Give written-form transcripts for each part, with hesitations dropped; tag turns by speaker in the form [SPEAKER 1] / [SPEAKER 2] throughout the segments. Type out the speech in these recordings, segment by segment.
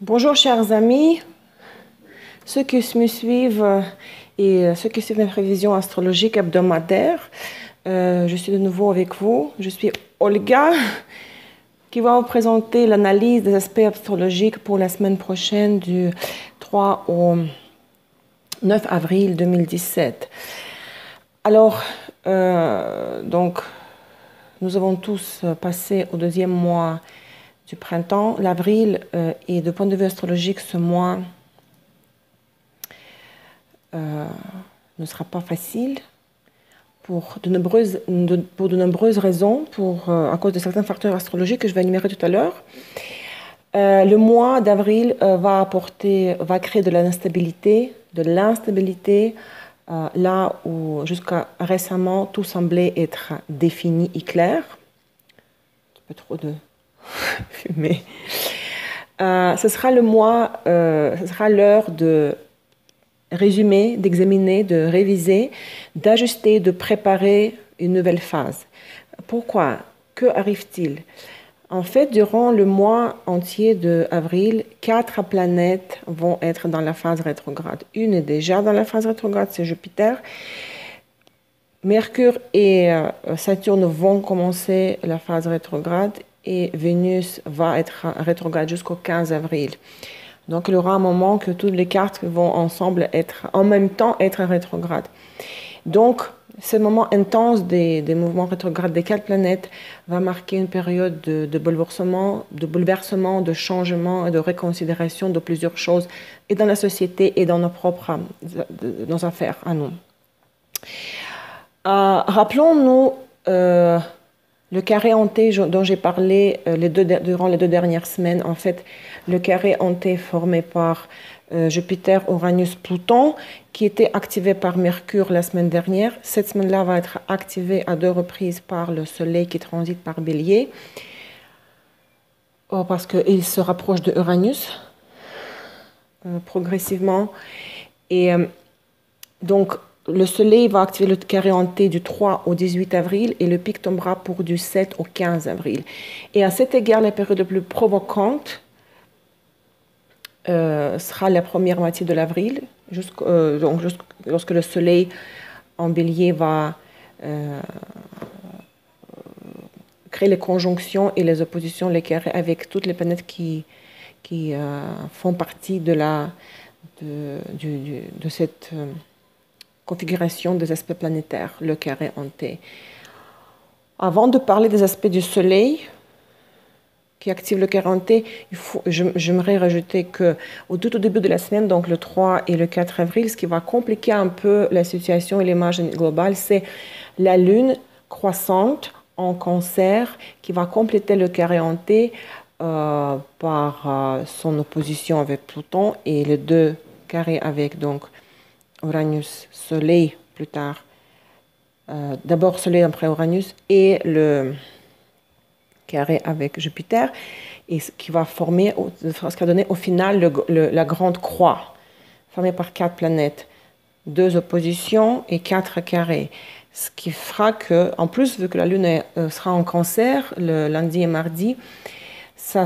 [SPEAKER 1] Bonjour chers amis, ceux qui me suivent et ceux qui suivent mes prévisions astrologiques hebdomadaires. Je suis de nouveau avec vous. Je suis Olga qui va vous présenter l'analyse des aspects astrologiques pour la semaine prochaine du 3 au 9 avril 2017. Alors, donc, nous avons tous passé au deuxième mois du printemps. L'avril est, de point de vue astrologique, ce mois ne sera pas facile pour de nombreuses raisons, à cause de certains facteurs astrologiques que je vais énumérer tout à l'heure. Le mois d'avril va créer de l'instabilité, là où jusqu'à récemment tout semblait être défini et clair. Un peu trop de fumée. Ce sera l'heure de résumer, d'examiner, de réviser, d'ajuster, de préparer une nouvelle phase. Pourquoi? Que arrive-t-il? En fait, durant le mois entier d'avril, 4 planètes vont être dans la phase rétrograde. Une est déjà dans la phase rétrograde, c'est Jupiter. Mercure et Saturne vont commencer la phase rétrograde et Vénus va être rétrograde jusqu'au 15 avril. Donc, il y aura un moment que toutes les cartes vont ensemble en même temps être rétrogrades. Donc, ce moment intense des mouvements rétrogrades des 4 planètes va marquer une période de bouleversement, de changement et de réconsidération de plusieurs choses, et dans la société et dans nos affaires à nous. Rappelons-nous le carré hanté dont j'ai parlé durant les 2 dernières semaines. En fait, le carré hanté formé par Jupiter, Uranus, Pluton, qui était activé par Mercure la semaine dernière. Cette semaine-là va être activé à 2 reprises par le Soleil qui transite par Bélier, parce qu'il se rapproche de Uranus progressivement. Et donc, le Soleil va activer le carré hanté du 3 au 18 avril et le pic tombera pour du 7 au 15 avril. Et à cet égard, la période la plus provocante sera la première moitié de l'avril, lorsque le Soleil en Bélier va créer les conjonctions et les oppositions, les carrés avec toutes les planètes qui font partie de cette configuration des aspects planétaires, le carré hanté. Avant de parler des aspects du Soleil qui active le carré hanté, j'aimerais rajouter qu'au tout au début de la semaine, donc le 3 et le 4 avril, ce qui va compliquer un peu la situation et l'image globale, c'est la Lune croissante en Cancer qui va compléter le carré hanté par son opposition avec Pluton et les 2 carrés avec donc Uranus, Soleil plus tard, d'abord Soleil après Uranus et le carré avec Jupiter, et ce qui va donner au final la grande croix, formée par 4 planètes, 2 oppositions et 4 carrés. Ce qui fera que, en plus, vu que la Lune sera en Cancer le lundi et mardi, ces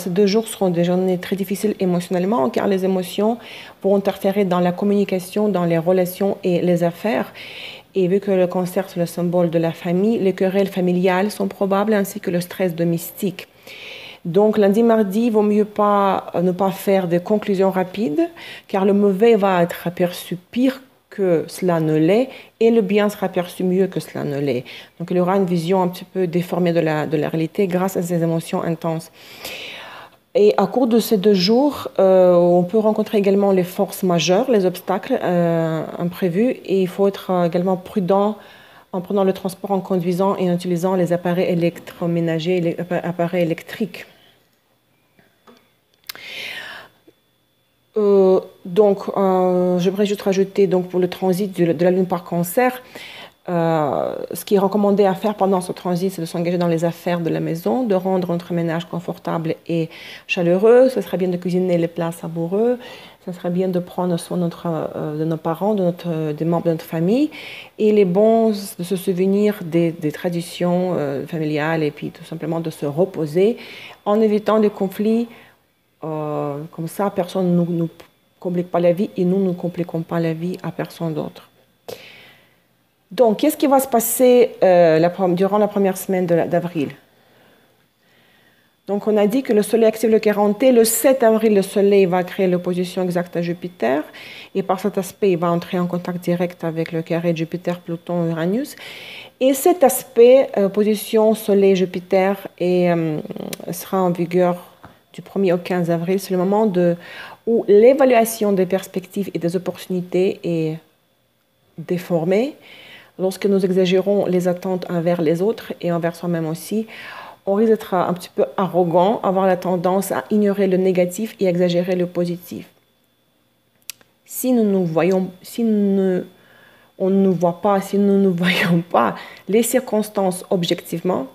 [SPEAKER 1] 2 jours seront des journées très difficiles émotionnellement, car les émotions vont interférer dans la communication, dans les relations et les affaires. Et vu que le Cancer, c'est le symbole de la famille, les querelles familiales sont probables, ainsi que le stress domestique. Donc, lundi, mardi, il vaut mieux ne pas faire de conclusions rapides, car le mauvais va être perçu pire que cela ne l'est, et le bien sera perçu mieux que cela ne l'est. Donc, il y aura une vision un petit peu déformée de la réalité grâce à ces émotions intenses. Et à cours de ces 2 jours, on peut rencontrer également les forces majeures, les obstacles imprévus, et il faut être également prudent en prenant le transport, en conduisant et en utilisant les appareils électroménagers et les appareils électriques. J'aimerais juste rajouter pour le transit de la Lune par Cancer, ce qui est recommandé à faire pendant ce transit, c'est de s'engager dans les affaires de la maison, de rendre notre ménage confortable et chaleureux. Ce serait bien de cuisiner les plats savoureux. Ce serait bien de prendre soin de nos parents, des membres de notre famille. Et il est bon de se souvenir des traditions familiales et puis tout simplement de se reposer en évitant des conflits Comme ça, personne ne nous complique pas la vie et nous ne compliquons pas la vie à personne d'autre. Donc, qu'est-ce qui va se passer durant la première semaine d'avril? Donc, on a dit que le Soleil active le carré T. Le 7 avril, le Soleil va créer l'opposition exacte à Jupiter. Et par cet aspect, il va entrer en contact direct avec le carré Jupiter, Pluton, Uranus. Et cet aspect, opposition Soleil-Jupiter, sera en vigueur du 1er au 15 avril. C'est le moment où l'évaluation des perspectives et des opportunités est déformée. Lorsque nous exagérons les attentes envers les autres et envers soi-même aussi, on risque d'être un petit peu arrogant, avoir la tendance à ignorer le négatif et exagérer le positif. Si nous nous voyons, on ne nous voit pas, si nous ne voyons pas les circonstances objectivement,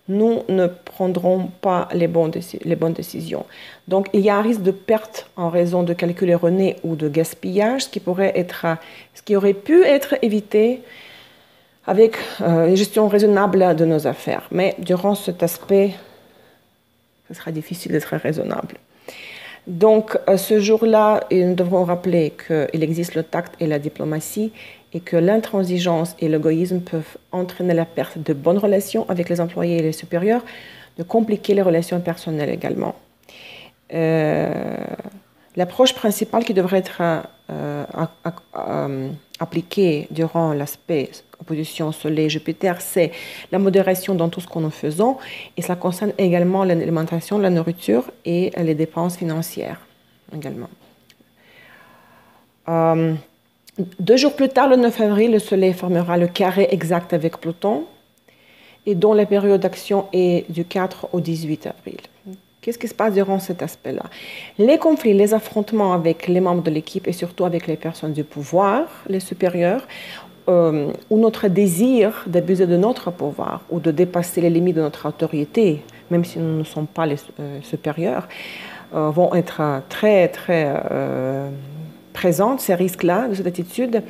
[SPEAKER 1] nous ne prendrons pas les bonnes décisions. Donc, il y a un risque de perte en raison de calculs erronés ou de gaspillage, ce qui aurait pu être évité avec une gestion raisonnable de nos affaires. Mais durant cet aspect, ce sera difficile d'être raisonnable. Donc, ce jour-là, nous devrons rappeler qu'il existe le tact et la diplomatie et que l'intransigeance et l'égoïsme peuvent entraîner la perte de bonnes relations avec les employés et les supérieurs, de compliquer les relations personnelles également. L'approche principale qui devrait être appliquée durant l'aspect opposition Soleil-Jupiter, c'est la modération dans tout ce que nous faisons, et ça concerne également l'alimentation, la nourriture et les dépenses financières également. 2 jours plus tard, le 9 avril, le Soleil formera le carré exact avec Pluton, et dont la période d'action est du 4 au 18 avril. Qu'est-ce qui se passe durant cet aspect-là? Les conflits, les affrontements avec les membres de l'équipe et surtout avec les personnes du pouvoir, les supérieurs, ou notre désir d'abuser de notre pouvoir ou de dépasser les limites de notre autorité, même si nous ne sommes pas les supérieurs, vont être très, très présentes, ces risques-là, de cette attitude.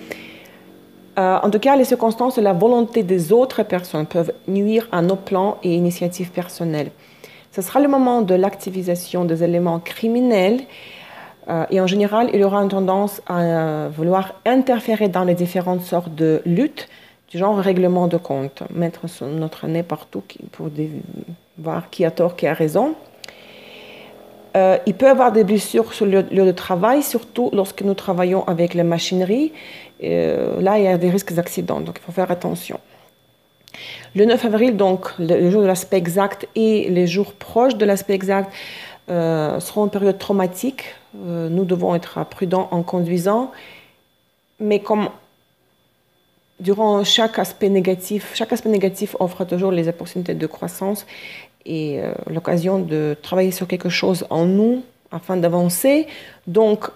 [SPEAKER 1] En tout cas, les circonstances et la volonté des autres personnes peuvent nuire à nos plans et initiatives personnelles. Ce sera le moment de l'activisation des éléments criminels et en général, il y aura une tendance à vouloir interférer dans les différentes sortes de luttes, du genre règlement de compte, mettre notre nez partout pour voir qui a tort, qui a raison. Il peut y avoir des blessures sur le lieu de travail, surtout lorsque nous travaillons avec la machinerie. Là, il y a des risques d'accident, donc il faut faire attention. Le 9 avril, donc, le jour de l'aspect exact et les jours proches de l'aspect exact seront une période traumatique. Nous devons être prudents en conduisant, mais comme durant chaque aspect négatif offre toujours les opportunités de croissance et l'occasion de travailler sur quelque chose en nous afin d'avancer. Donc,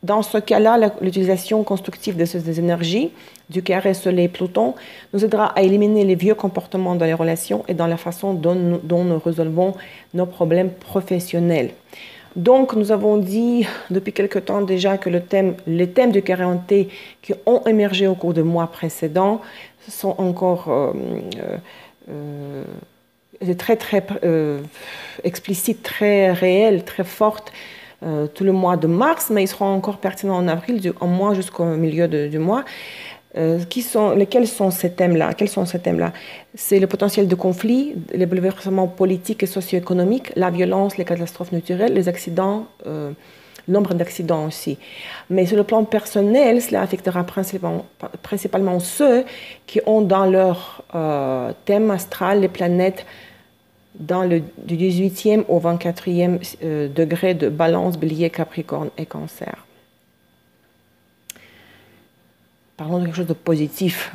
[SPEAKER 1] dans ce cas-là, l'utilisation constructive de ces énergies, du carré Soleil-Pluton, nous aidera à éliminer les vieux comportements dans les relations et dans la façon dont nous résolvons nos problèmes professionnels. Donc, nous avons dit depuis quelque temps déjà que les thèmes du carré T qui ont émergé au cours des mois précédents sont encore très, très explicites, très réels, très fortes. Tout le mois de mars, mais ils seront encore pertinents en avril, au moins jusqu'au milieu du mois. Lesquels sont ces thèmes-là? Quels sont ces thèmes-là? C'est le potentiel de conflit, les bouleversements politiques et socio-économiques, la violence, les catastrophes naturelles, les accidents, le nombre d'accidents aussi. Mais sur le plan personnel, cela affectera principalement ceux qui ont dans leur thème astral les planètes du 18e au 24e degré de Balance, Bélier, Capricorne et Cancer. Parlons de quelque chose de positif.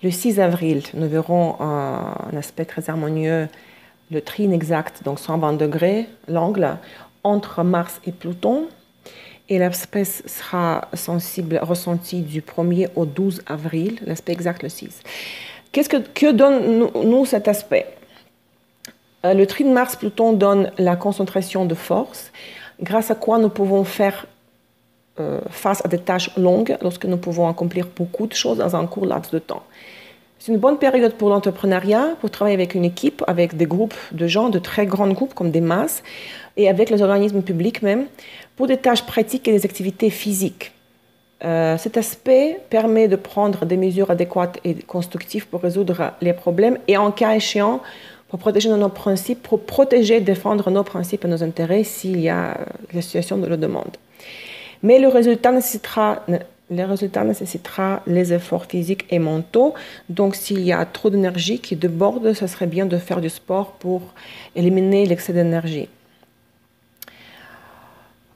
[SPEAKER 1] Le 6 avril, nous verrons un aspect très harmonieux, le trine exact, donc 120 degrés, l'angle, entre Mars et Pluton. Et l'aspect sera ressenti du 1er au 12 avril, l'aspect exact le 6. Que donne nous cet aspect? Le trine Mars-Pluton donne la concentration de force, grâce à quoi nous pouvons faire face à des tâches longues, lorsque nous pouvons accomplir beaucoup de choses dans un court laps de temps. C'est une bonne période pour l'entrepreneuriat, pour travailler avec une équipe, avec des groupes de gens, de très grands groupes comme des masses, et avec les organismes publics même, pour des tâches pratiques et des activités physiques. Cet aspect permet de prendre des mesures adéquates et constructives pour résoudre les problèmes et en cas échéant, pour protéger nos principes, pour protéger, défendre nos principes et nos intérêts s'il y a la situation de le demande. Mais le résultat nécessitera les efforts physiques et mentaux. Donc, s'il y a trop d'énergie qui déborde, ce serait bien de faire du sport pour éliminer l'excès d'énergie.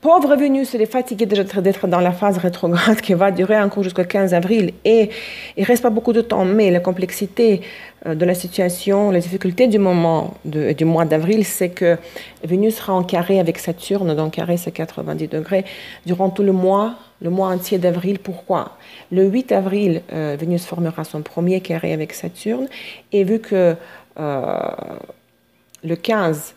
[SPEAKER 1] Pauvre Vénus, elle est fatiguée déjà d'être dans la phase rétrograde qui va durer encore jusqu'au 15 avril et il ne reste pas beaucoup de temps, mais la complexité de la situation, les difficultés du moment du mois d'avril, c'est que Vénus sera en carré avec Saturne, donc carré c'est 90 degrés, durant tout le mois entier d'avril. Pourquoi? Le 8 avril, Vénus formera son premier carré avec Saturne et vu que le 15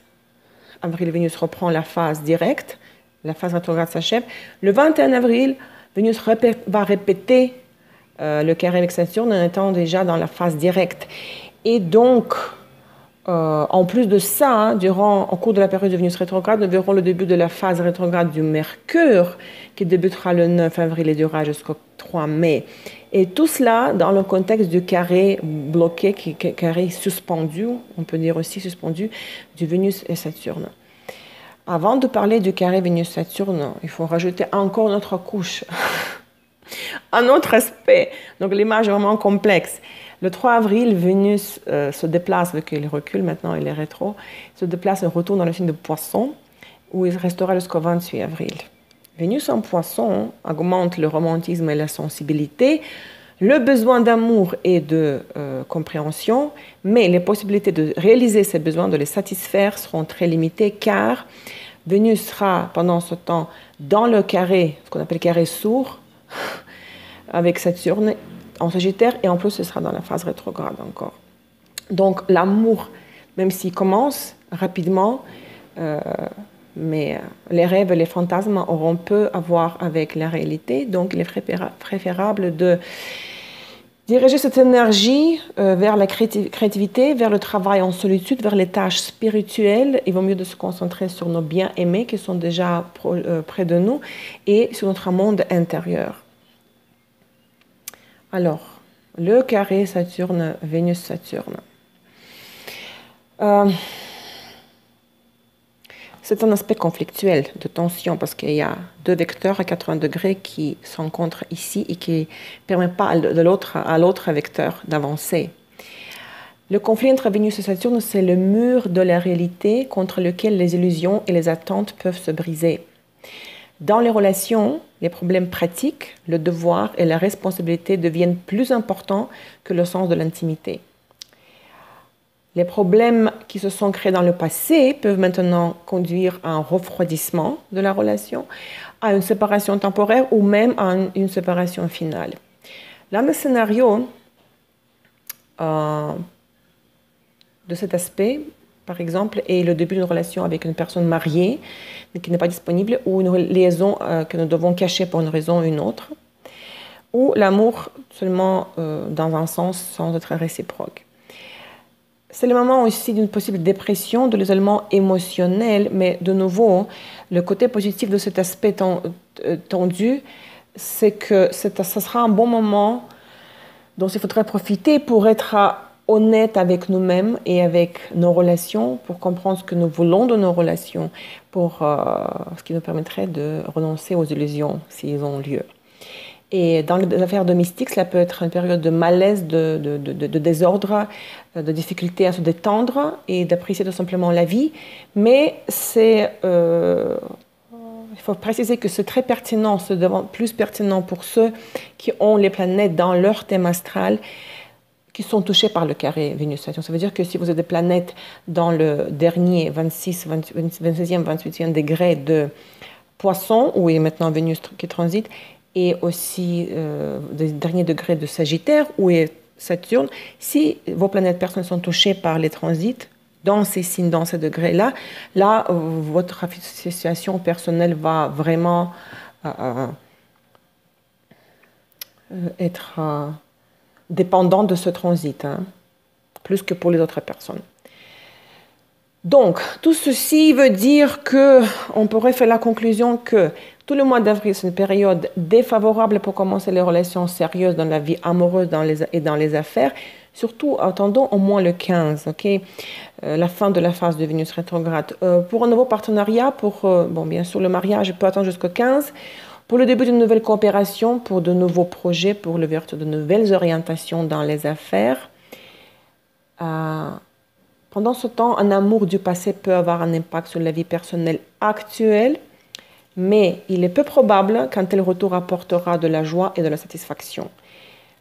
[SPEAKER 1] avril, Vénus reprend la phase directe, la phase rétrograde s'achève. Le 21 avril, Vénus va répéter le carré avec Saturne en étant déjà dans la phase directe. Et donc, en plus de ça, au cours de la période de Vénus rétrograde, nous verrons le début de la phase rétrograde du Mercure qui débutera le 9 avril et durera jusqu'au 3 mai. Et tout cela dans le contexte du carré bloqué, carré suspendu, on peut dire aussi suspendu, du Vénus et Saturne. Avant de parler du carré Vénus-Saturne, il faut rajouter encore une autre couche, un autre aspect. Donc l'image est vraiment complexe. Le 3 avril, Vénus se déplace, vu qu'il recule maintenant, il est rétro, se déplace et retourne dans le signe de Poisson, où il restera jusqu'au 28 avril. Vénus en Poisson augmente le romantisme et la sensibilité, le besoin d'amour et de compréhension, mais les possibilités de réaliser ces besoins, de les satisfaire, seront très limitées car Vénus sera pendant ce temps dans le carré, ce qu'on appelle carré sourd, avec Saturne en Sagittaire et en plus ce sera dans la phase rétrograde encore. Donc l'amour, même s'il commence rapidement, mais les rêves et les fantasmes auront peu à voir avec la réalité, donc il est préférable de diriger cette énergie vers la créativité, vers le travail en solitude, vers les tâches spirituelles. Il vaut mieux de se concentrer sur nos bien-aimés qui sont déjà près de nous et sur notre monde intérieur. Alors, le carré Saturne, Vénus-Saturne. C'est un aspect conflictuel de tension parce qu'il y a deux vecteurs à 80 degrés qui se rencontrent ici et qui ne permettent pas à l'autre vecteur d'avancer. Le conflit entre Vénus et Saturne, c'est le mur de la réalité contre lequel les illusions et les attentes peuvent se briser. Dans les relations, les problèmes pratiques, le devoir et la responsabilité deviennent plus importants que le sens de l'intimité. Les problèmes qui se sont créés dans le passé peuvent maintenant conduire à un refroidissement de la relation, à une séparation temporaire ou même à une séparation finale. L'un des scénarios de cet aspect, par exemple, est le début d'une relation avec une personne mariée qui n'est pas disponible ou une liaison que nous devons cacher pour une raison ou une autre, ou l'amour seulement dans un sens sans être réciproque. C'est le moment aussi d'une possible dépression, de l'isolement émotionnel, mais de nouveau, le côté positif de cet aspect tendu, c'est que ce sera un bon moment dont il faudrait profiter pour être honnête avec nous-mêmes et avec nos relations, pour comprendre ce que nous voulons de nos relations, ce qui nous permettrait de renoncer aux illusions s'ils ont lieu. Et dans les affaires domestiques, cela peut être une période de malaise, de désordre, de difficulté à se détendre et d'apprécier tout simplement la vie. Mais il faut préciser que c'est très pertinent, c'est plus pertinent pour ceux qui ont les planètes dans leur thème astral, qui sont touchés par le carré Vénus-Saturne. Ça veut dire que si vous avez des planètes dans le dernier 26e, 28e degré de Poisson, où est maintenant Vénus qui transite, et aussi des derniers degrés de Sagittaire, où est Saturne, si vos planètes personnelles sont touchées par les transits, dans ces signes, dans ces degrés-là, votre situation personnelle va vraiment être dépendant de ce transit, hein, plus que pour les autres personnes. Donc, tout ceci veut dire qu'on pourrait faire la conclusion que tout le mois d'avril, c'est une période défavorable pour commencer les relations sérieuses dans la vie amoureuse et dans les affaires. Surtout, attendons au moins le 15, ok, la fin de la phase de Vénus rétrograde. Pour un nouveau partenariat, bon, bien sûr, le mariage peut attendre jusqu'au 15. Pour le début d'une nouvelle coopération, pour de nouveaux projets, pour l'ouverture de nouvelles orientations dans les affaires. Pendant ce temps, un amour du passé peut avoir un impact sur la vie personnelle actuelle, mais il est peu probable qu'un tel retour apportera de la joie et de la satisfaction.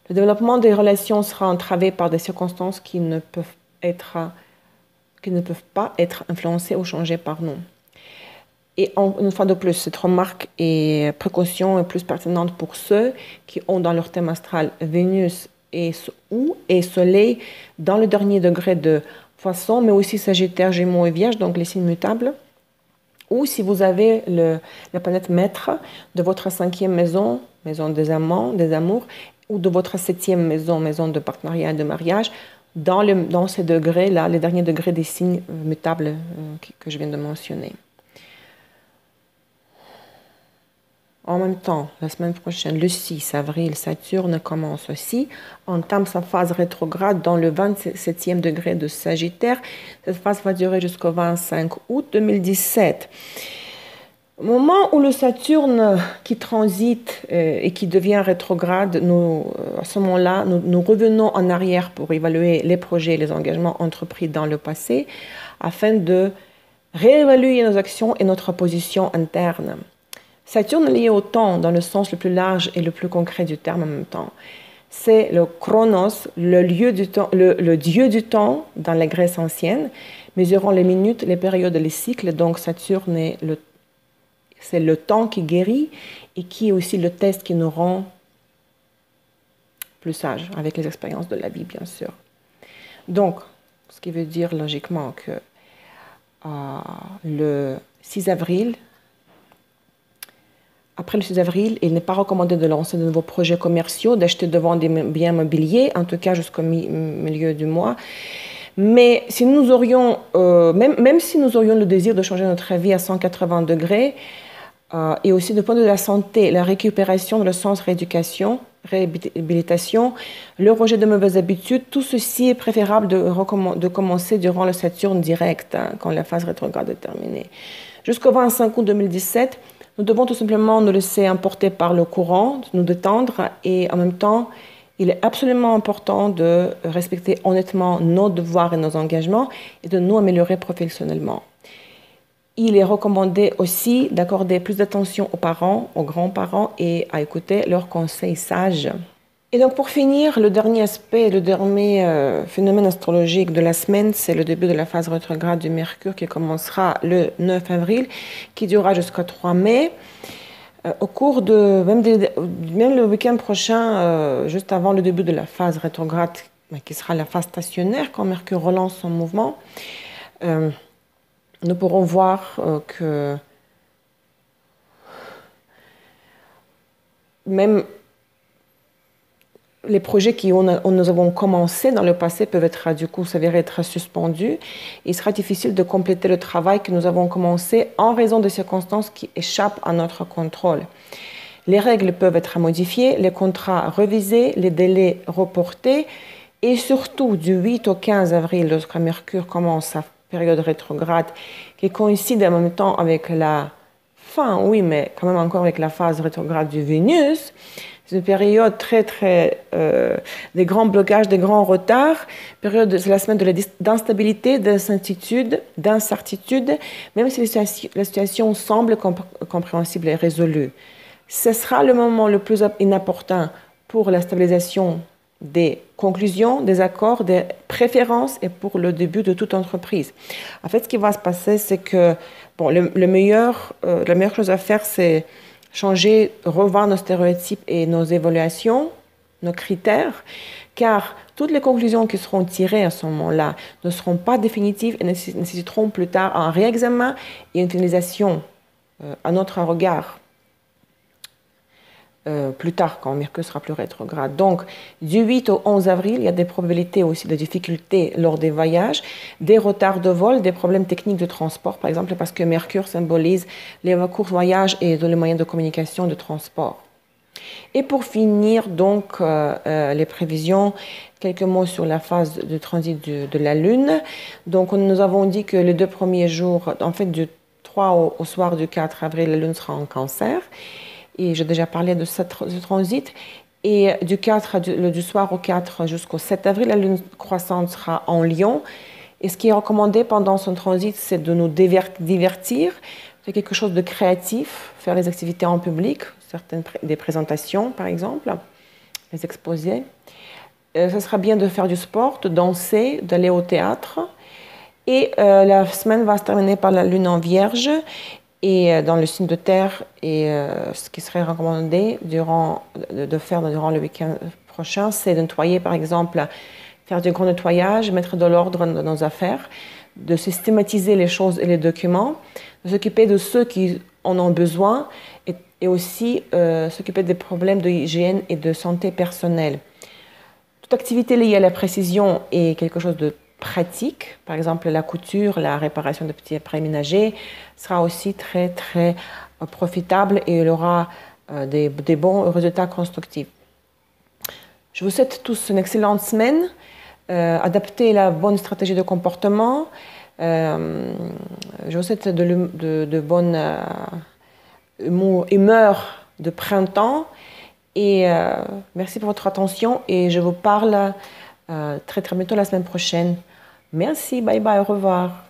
[SPEAKER 1] Le développement des relations sera entravé par des circonstances qui ne peuvent pas être influencées ou changées par nous. Et une fois de plus, cette remarque et précaution est plus pertinente pour ceux qui ont dans leur thème astral Vénus et Soleil dans le dernier degré de Poisson, mais aussi Sagittaire, Gémeaux et Vierge, donc les signes mutables. Ou si vous avez la planète maître de votre 5e maison, maison des amants, des amours, ou de votre 7e maison, maison de partenariat et de mariage, dans ces degrés-là, les derniers degrés des signes mutables que je viens de mentionner. En même temps, la semaine prochaine, le 6 avril, Saturne commence aussi, entame sa phase rétrograde dans le 27e degré de Sagittaire. Cette phase va durer jusqu'au 25 août 2017. Au moment où le Saturne qui transite et qui devient rétrograde, à ce moment-là, nous revenons en arrière pour évaluer les projets et les engagements entrepris dans le passé afin de réévaluer nos actions et notre position interne. Saturne est lié au temps dans le sens le plus large et le plus concret du terme en même temps. C'est le chronos, le dieu du temps dans la Grèce ancienne, mesurant les minutes, les périodes et les cycles. Donc Saturne c'est le temps qui guérit et qui est aussi le test qui nous rend plus sages avec les expériences de la vie, bien sûr. Donc, ce qui veut dire logiquement que le 6 avril, après le 6 avril, il n'est pas recommandé de lancer de nouveaux projets commerciaux, d'acheter de vendre des biens mobiliers, en tout cas jusqu'au milieu du mois. Mais si nous aurions, même si nous aurions le désir de changer notre vie à 180 degrés, et aussi du point de vue de la santé, la récupération dans le sens rééducation, réhabilitation, le rejet de mauvaises habitudes, tout ceci est préférable de commencer durant le Saturne direct, hein, quand la phase rétrograde est terminée. Jusqu'au 25 août 2017, nous devons tout simplement nous laisser emporter par le courant, nous détendre et en même temps, il est absolument important de respecter honnêtement nos devoirs et nos engagements et de nous améliorer professionnellement. Il est recommandé aussi d'accorder plus d'attention aux parents, aux grands-parents et à écouter leurs conseils sages. Et donc pour finir, le dernier aspect, le dernier phénomène astrologique de la semaine, c'est le début de la phase rétrograde du Mercure qui commencera le 9 avril, qui durera jusqu'au 3 mai. Au cours de même le week-end prochain, juste avant le début de la phase rétrograde, qui sera la phase stationnaire, quand Mercure relance son mouvement, nous pourrons voir que même les projets nous avons commencé dans le passé peuvent s'avérer être suspendus. Il sera difficile de compléter le travail que nous avons commencé en raison de circonstances qui échappent à notre contrôle. Les règles peuvent être modifiées, les contrats revisés, les délais reportés et surtout du 8 au 15 avril, lorsque Mercure commence sa période rétrograde qui coïncide en même temps avec la fin, oui, mais quand même encore avec la phase rétrograde du Vénus. C'est une période des grands blocages, des grands retards. C'est la semaine d'instabilité, d'incertitude, même si la situation semble compréhensible et résolue. Ce sera le moment le plus important pour la stabilisation des conclusions, des accords, des préférences et pour le début de toute entreprise. En fait, ce qui va se passer, c'est que la meilleure chose à faire, c'est changer, revoir nos stéréotypes et nos évaluations, nos critères, car toutes les conclusions qui seront tirées à ce moment-là ne seront pas définitives et nécessiteront plus tard un réexamen et une finalisation à notre regard plus tard, quand Mercure sera plus rétrograde. Donc, du 8 au 11 avril, il y a des probabilités aussi de difficultés lors des voyages, des retards de vol, des problèmes techniques de transport, par exemple, parce que Mercure symbolise les courts voyages et les moyens de communication et de transport. Et pour finir, donc, les prévisions, quelques mots sur la phase de transit de la Lune. Donc, nous avons dit que les 2 premiers jours, en fait, du 3 au soir du 4 avril, la Lune sera en Cancer. Et j'ai déjà parlé de ce transit. Et du soir au 4 jusqu'au 7 avril, la Lune croissante sera en Lion. Et ce qui est recommandé pendant son transit, c'est de nous divertir, faire quelque chose de créatif, faire les activités en public, des présentations par exemple, les exposés. Ce sera bien de faire du sport, de danser, d'aller au théâtre. Et la semaine va se terminer par la Lune en Vierge et dans le signe de terre. Et ce qui serait recommandé de faire durant le week-end prochain, c'est de nettoyer par exemple, faire du grand nettoyage, mettre de l'ordre dans nos affaires, de systématiser les choses et les documents, de s'occuper de ceux qui en ont besoin et aussi s'occuper des problèmes d'hygiène et de santé personnelle. Toute activité liée à la précision est quelque chose de pratique. Par exemple, la couture, la réparation de petits appareils ménagers sera aussi très, très profitable et il aura des bons résultats constructifs. Je vous souhaite tous une excellente semaine. Adaptez la bonne stratégie de comportement. Je vous souhaite de bonnes humeurs de printemps. Et merci pour votre attention et je vous parle très très bientôt la semaine prochaine. Merci, bye bye, au revoir.